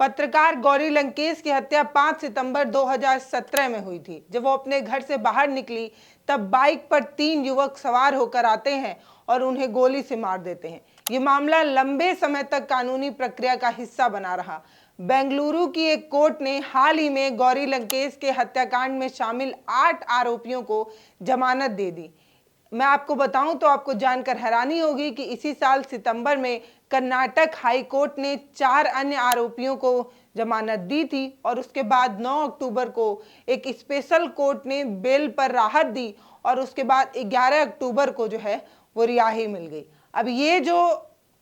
पत्रकार गौरी लंकेश की हत्या 5 सितंबर 2017 में हुई थी। जब वो अपने घर से बाहर निकली तब बाइक पर 3 युवक सवार होकर आते हैं और उन्हें गोली से मार देते हैं। ये मामला लंबे समय तक कानूनी प्रक्रिया का हिस्सा बना रहा। बेंगलुरु की एक कोर्ट ने हाल ही में गौरी लंकेश के हत्याकांड में शामिल 8 आरोपियों को जमानत दे दी। मैं आपको बताऊं तो आपको जानकर हैरानी होगी कि इसी साल सितंबर में कर्नाटक हाई कोर्ट ने 4 अन्य आरोपियों को जमानत दी थी और उसके बाद 9 अक्टूबर को एक स्पेशल कोर्ट ने बेल पर राहत दी और उसके बाद 11 अक्टूबर को जो है वो रिहाई मिल गई। अब ये जो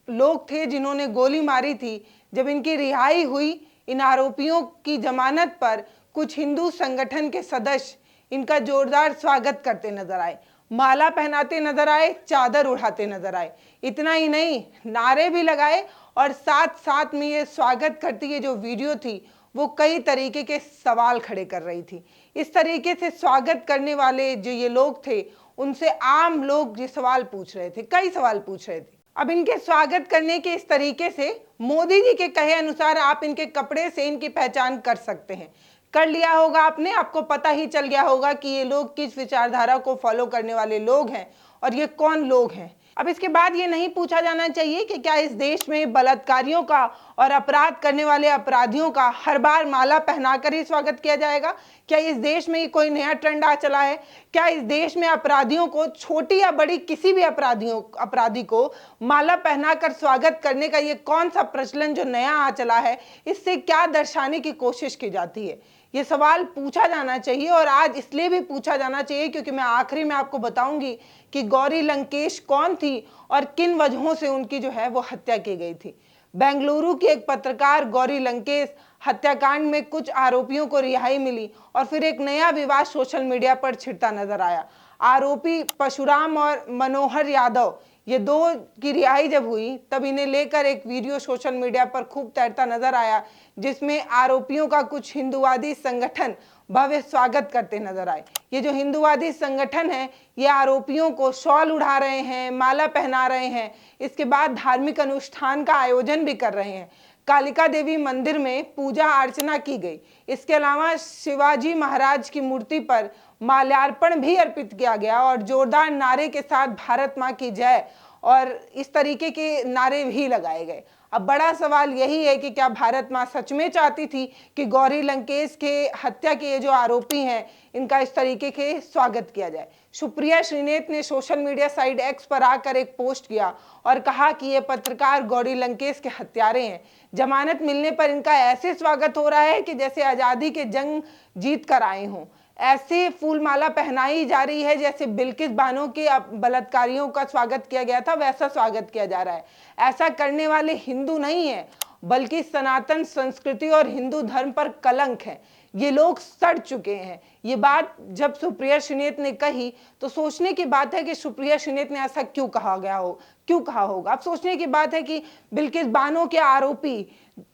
लोग थे जिन्होंने गोली मारी थी, जब इनकी रिहाई हुई, इन आरोपियों की जमानत पर कुछ हिंदू संगठन के सदस्य इनका जोरदार स्वागत करते नजर आए, माला पहनाते नजर आए, चादर उड़ाते नजर आए। इतना ही नहीं, नारे भी लगाए और साथ साथ में ये स्वागत करती है जो वीडियो थी वो कई तरीके के सवाल खड़े कर रही थी। इस तरीके से स्वागत करने वाले जो ये लोग थे उनसे आम लोग ये सवाल पूछ रहे थे, कई सवाल पूछ रहे थे। अब इनके स्वागत करने के इस तरीके से मोदी जी के कहे अनुसार आप इनके कपड़े से इनकी पहचान कर सकते हैं। कर लिया होगा आपने, आपको पता ही चल गया होगा कि ये लोग किस विचारधारा को फॉलो करने वाले लोग हैं और ये कौन लोग हैं। अब इसके बाद ये नहीं पूछा जाना चाहिए कि क्या इस देश में बलात्कारियों का और अपराध करने वाले अपराधियों का हर बार माला पहनाकर ही स्वागत किया जाएगा? क्या इस देश में कोई नया ट्रेंड आ चला है? क्या इस देश में अपराधियों को, छोटी या बड़ी किसी भी अपराधी को माला पहनाकर स्वागत करने का ये कौन सा प्रचलन जो नया आ चला है, इससे क्या दर्शाने की कोशिश की जाती है? ये सवाल पूछा जाना चाहिए और आज इसलिए भी पूछा जाना चाहिए क्योंकि मैं आखिरी में आपको बताऊंगी कि गौरी लंकेश कौन थी और किन वजहों से उनकी जो है वो हत्या की गई थी। बेंगलुरु की एक पत्रकार गौरी लंकेश हत्याकांड में कुछ आरोपियों को रिहाई मिली और फिर एक नया विवाद सोशल मीडिया पर छिड़ता नजर आया। आरोपी परशुराम और मनोहर यादव, ये दो की रिहाई जब हुई तब इन्हें लेकर एक वीडियो सोशल मीडिया पर खूब तैरता नजर आया, जिसमें आरोपियों का कुछ हिंदुवादी संगठन भव्य स्वागत करते नजर आए। ये जो हिंदुवादी संगठन है ये आरोपियों को शॉल उड़ा रहे हैं, माला पहना रहे हैं, इसके बाद धार्मिक अनुष्ठान का आयोजन भी कर रहे हैं। कालिका देवी मंदिर में पूजा अर्चना की गई। इसके अलावा शिवाजी महाराज की मूर्ति पर माल्यार्पण भी अर्पित किया गया और जोरदार नारे के साथ भारत मां की जय और इस तरीके के नारे भी लगाए गए। अब बड़ा सवाल यही है कि क्या भारत मां सच में चाहती थी कि गौरी लंकेश के हत्या के ये जो आरोपी हैं इनका इस तरीके के स्वागत किया जाए? सुप्रिया श्रीनेत ने सोशल मीडिया साइट एक्स पर आकर एक पोस्ट किया और कहा कि ये पत्रकार गौरी लंकेश के हत्यारे हैं। जमानत मिलने पर इनका ऐसे स्वागत हो रहा है कि जैसे आज़ादी के जंग जीत कर आए हों। ऐसे फूलमाला पहनाई जा रही है जैसे बिल्किस बानो के बलात्कारियों का स्वागत किया गया था, वैसा स्वागत किया जा रहा है। ऐसा करने वाले हिंदू नहीं है बल्कि सनातन संस्कृति और हिंदू धर्म पर कलंक है। ये लोग सड़ चुके हैं। ये बात जब सुप्रिया श्रीनेत ने कही तो सोचने की बात है कि सुप्रिया श्रीनेत ने ऐसा क्यों कहा होगा। अब सोचने की बात है कि बिल्किस बानो के आरोपी,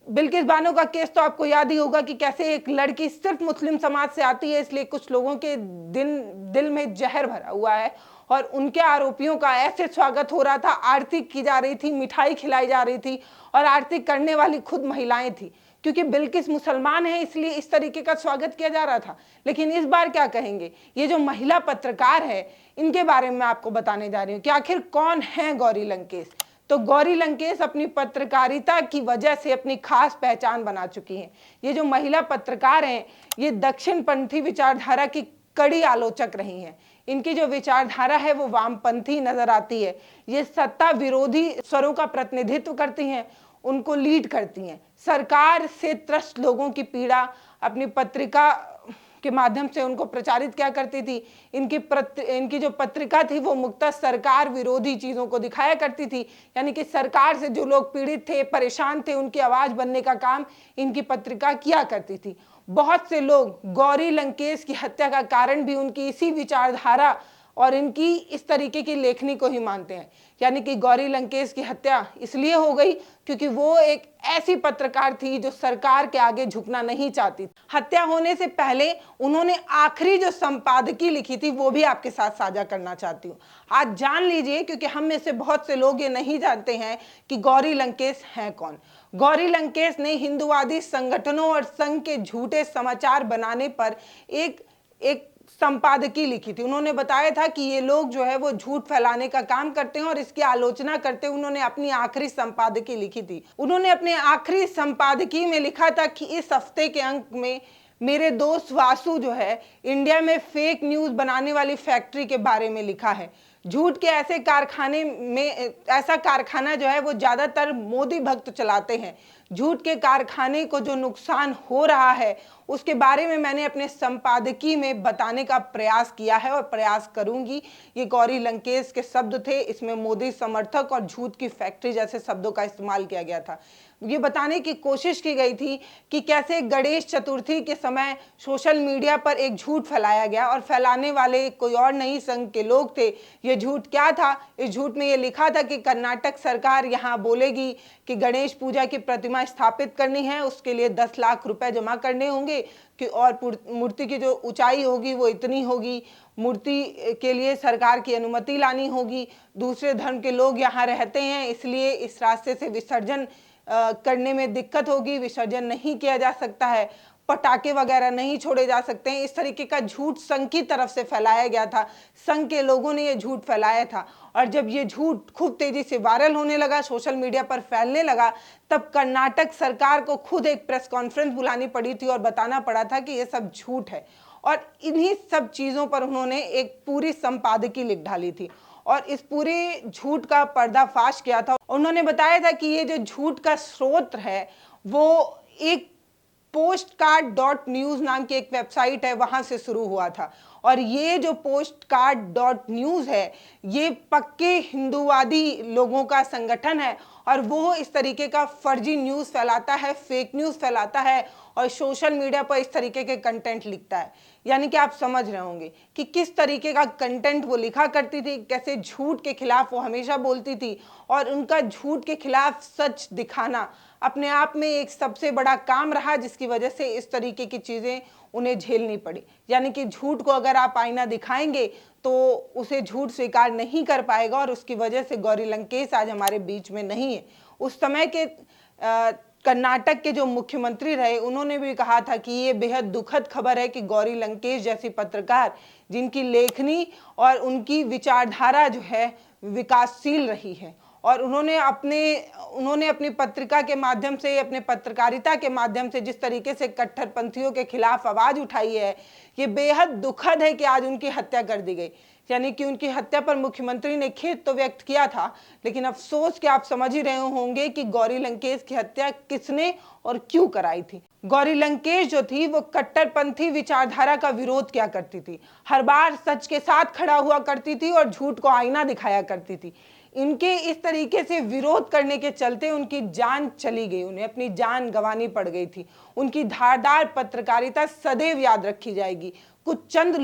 बिल्किस बानो का केस तो आपको याद ही होगा कि कैसे एक लड़की सिर्फ मुस्लिम समाज से आती है इसलिए कुछ लोगों के दिल में जहर भरा हुआ है और उनके आरोपियों का ऐसे स्वागत हो रहा था, आरती की जा रही थी, मिठाई खिलाई जा रही थी और आरती करने वाली खुद महिलाएं थी। क्योंकि बिल्किस मुसलमान है इसलिए इस तरीके का स्वागत किया जा रहा था। लेकिन इस बार क्या कहेंगे? ये जो महिला पत्रकार है इनके बारे में आपको बताने जा रही हूँ कि आखिर कौन है गौरी लंकेश। तो गौरी लंकेश अपनी पत्रकारिता की वजह से अपनी खास पहचान बना चुकी हैं। ये जो महिला पत्रकार हैं ये दक्षिणपंथी विचारधारा की कड़ी आलोचक रही हैं। इनकी जो विचारधारा है वो वामपंथी नजर आती है। ये सत्ता विरोधी स्वरों का प्रतिनिधित्व करती हैं, उनको लीड करती हैं। सरकार से त्रस्त लोगों की पीड़ा अपनी पत्रिका के माध्यम से उनको प्रचारित क्या करती थी। इनकी जो पत्रिका थी वो मुख्यतः सरकार विरोधी चीज़ों को दिखाया करती थी, यानी कि सरकार से जो लोग पीड़ित थे, परेशान थे, उनकी आवाज़ बनने का काम इनकी पत्रिका किया करती थी। बहुत से लोग गौरी लंकेश की हत्या का कारण भी उनकी इसी विचारधारा और इनकी इस तरीके की लेखनी को ही मानते हैं। यानी कि गौरी लंकेश की हत्या इसलिए हो गई क्योंकि वो एक ऐसी पत्रकार थी जो सरकार के आगे झुकना नहीं चाहती। हत्या होने से पहले उन्होंने आखिरी जो संपादकीय लिखी थी वो भी आपके साथ साझा करना चाहती हूँ। आज जान लीजिए क्योंकि हम में से बहुत से लोग ये नहीं जानते हैं कि गौरी लंकेश हैं कौन। गौरी लंकेश ने हिंदूवादी संगठनों और संघ के झूठे समाचार बनाने पर एक संपादकीय लिखी थी। उन्होंने बताया था कि ये लोग जो है वो झूठ फैलाने का काम करते हैं और इसकी आलोचना करते हुए उन्होंने अपनी आखिरी संपादकीय लिखी थी। उन्होंने अपने आखिरी संपादकीय में लिखा था कि इस हफ्ते के अंक में मेरे दोस्त वासु जो है इंडिया में फेक न्यूज बनाने वाली फैक्ट्री के बारे में लिखा है। झूठ के ऐसे कारखाने में ऐसा कारखाना जो है वो ज्यादातर मोदी भक्त चलाते हैं। झूठ के कारखाने को जो नुकसान हो रहा है उसके बारे में मैंने अपने संपादकीय में बताने का प्रयास किया है और प्रयास करूंगी। ये गौरी लंकेश के शब्द थे, इसमें मोदी समर्थक और झूठ की फैक्ट्री जैसे शब्दों का इस्तेमाल किया गया था। ये बताने की कोशिश की गई थी कि कैसे गणेश चतुर्थी के समय सोशल मीडिया पर एक झूठ फैलाया गया और फैलाने वाले कोई और नहीं संघ के लोग थे। ये झूठ क्या था? इस झूठ में ये लिखा था कि कर्नाटक सरकार यहाँ बोलेगी कि गणेश पूजा की प्रतिमा स्थापित करनी है, उसके लिए 10 लाख रुपए जमा करने होंगे कि और मूर्ति की जो ऊंचाई होगी वो इतनी होगी, मूर्ति के लिए सरकार की अनुमति लानी होगी, दूसरे धर्म के लोग यहाँ रहते हैं इसलिए इस रास्ते से विसर्जन करने में दिक्कत होगी, विसर्जन नहीं किया जा सकता है, पटाखे वगैरह नहीं छोड़े जा सकते हैं। इस तरीके का झूठ संघ की तरफ से फैलाया गया था। संघ के लोगों ने ये झूठ फैलाया था और जब ये झूठ खूब तेजी से वायरल होने लगा, सोशल मीडिया पर फैलने लगा, तब कर्नाटक सरकार को खुद एक प्रेस कॉन्फ्रेंस बुलानी पड़ी थी और बताना पड़ा था कि ये सब झूठ है। और इन्हीं सब चीज़ों पर उन्होंने एक पूरी संपादकीय लिख डाली थी और इस पूरे झूठ का पर्दाफाश किया था। उन्होंने बताया था कि ये जो झूठ का स्रोत है वो एक postcard.news नाम की एक वेबसाइट है, वहां से शुरू हुआ था। और ये जो postcard.news है ये पक्के हिंदूवादी लोगों का संगठन है और वो इस तरीके का फर्जी न्यूज़ फैलाता है, फेक न्यूज़ फैलाता है और सोशल मीडिया पर इस तरीके के कंटेंट लिखता है। यानी कि आप समझ रहे होंगे कि किस तरीके का कंटेंट वो लिखा करती थी, कैसे झूठ के खिलाफ वो हमेशा बोलती थी और उनका झूठ के खिलाफ सच दिखाना अपने आप में एक सबसे बड़ा काम रहा, जिसकी वजह से इस तरीके की चीज़ें उन्हें झेलनी पड़ी। यानी कि झूठ को अगर आप आईना दिखाएंगे तो उसे झूठ स्वीकार नहीं कर पाएगा और उसकी वजह से गौरी लंकेश आज हमारे बीच में नहीं है। उस समय के कर्नाटक के जो मुख्यमंत्री रहे उन्होंने भी कहा था कि ये बेहद दुखद खबर है कि गौरी लंकेश जैसी पत्रकार जिनकी लेखनी और उनकी विचारधारा जो है विकासशील रही है और उन्होंने अपनी पत्रिका के माध्यम से, अपने पत्रकारिता के माध्यम से जिस तरीके से कट्टरपंथियों के खिलाफ आवाज उठाई है, ये बेहद दुखद है कि आज उनकी हत्या कर दी गई। यानी कि उनकी हत्या पर मुख्यमंत्री ने खेद तो व्यक्त किया था, लेकिन अफसोस कि आप समझ ही रहे होंगे कि गौरी लंकेश की हत्या किसने और क्यों कराई थी। गौरी लंकेश जो थी वो कट्टरपंथी विचारधारा का विरोध किया करती थी, हर बार सच के साथ खड़ा हुआ करती थी और झूठ को आईना दिखाया करती थी। इनके इस तरीके से विरोध करने के चलते उनकी जान चली गई, उन्हें अपनी जान गंवानी पड़ गई थी। उनकी धारदार पत्रकारिता सदैव याद रखी जाएगी। कुछ चंद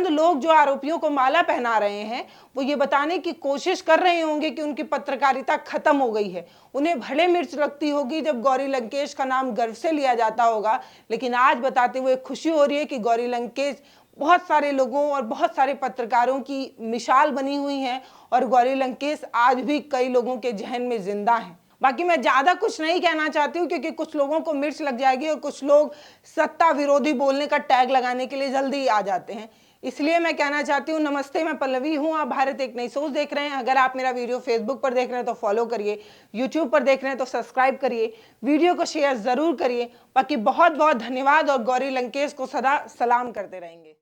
लोग जो आरोपियों को माला पहना रहे हैं वो ये बताने की कोशिश कर रहे होंगे कि उनकी पत्रकारिता खत्म हो गई है। उन्हें भले मिर्च लगती होगी जब गौरी लंकेश का नाम गर्व से लिया जाता होगा, लेकिन आज बताते हुए खुशी हो रही है कि गौरी लंकेश बहुत सारे लोगों और बहुत सारे पत्रकारों की मिसाल बनी हुई हैं और गौरी लंकेश आज भी कई लोगों के जहन में जिंदा हैं। बाकी मैं ज़्यादा कुछ नहीं कहना चाहती हूँ क्योंकि कुछ लोगों को मिर्च लग जाएगी और कुछ लोग सत्ता विरोधी बोलने का टैग लगाने के लिए जल्दी आ जाते हैं। इसलिए मैं कहना चाहती हूँ, नमस्ते, मैं पल्लवी हूँ, आप भारत एक नई सोच देख रहे हैं। अगर आप मेरा वीडियो फेसबुक पर देख रहे हैं तो फॉलो करिए, यूट्यूब पर देख रहे हैं तो सब्सक्राइब करिए, वीडियो को शेयर ज़रूर करिए। बाकी बहुत बहुत धन्यवाद और गौरी लंकेश को सदा सलाम करते रहेंगे।